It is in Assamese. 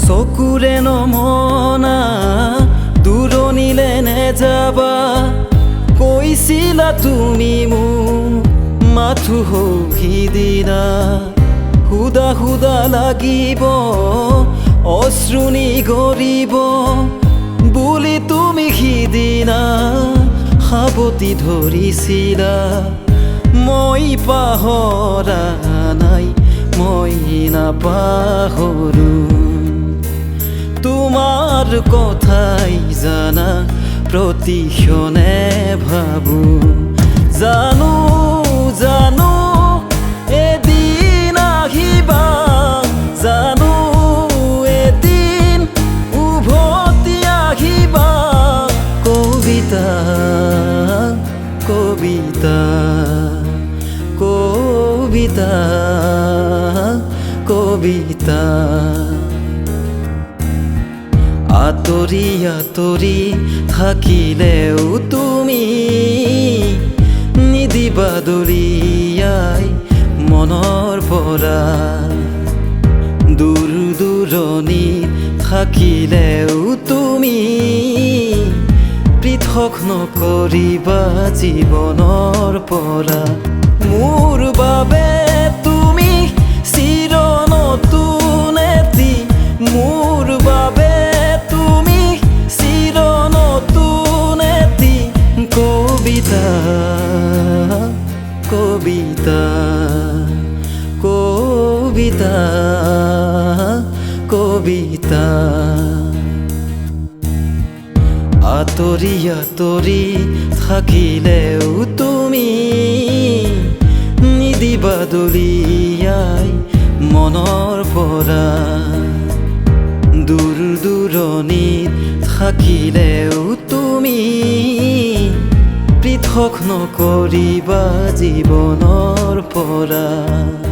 চকুৰে নমনা দূৰণিলে নেযাবা কৈছিলা তুমি মোক মাথো সিদিনা সুদা সুদা লাগিব অশ্ৰু নিগৰিব বুলি তুমি সিদিনা সাৱটি ধৰিছিলা মই পাহৰা নাই মই নাপাহৰো তোমাৰ কথাই জানা প্ৰতিক্ষণে ভাবো জানো জানো এদিন আহিবা জানো এদিন উভতি আহিবা কবিতা কবিতা কবিতা কবিতা আঁতৰি আঁতৰি থাকিলেও তুমি নিদিবা দলিয়াই মনৰ পৰা দূৰ দূৰণিত থাকিলেও তুমি পৃথক নকৰিবা জীৱনৰ পৰা মোৰ বাবে তুমি চিৰ নতুন এটি মোৰ বাবে কবিতা কবিতা কবিতা কবিতা আঁতৰি আঁতৰি থাকিলেও তুমি নিদিবা দলিয়াই মনৰ পৰা দূৰ দূৰণিত থাকিলেও তুমি পৃথক নকৰিবা জীৱনৰ পৰা।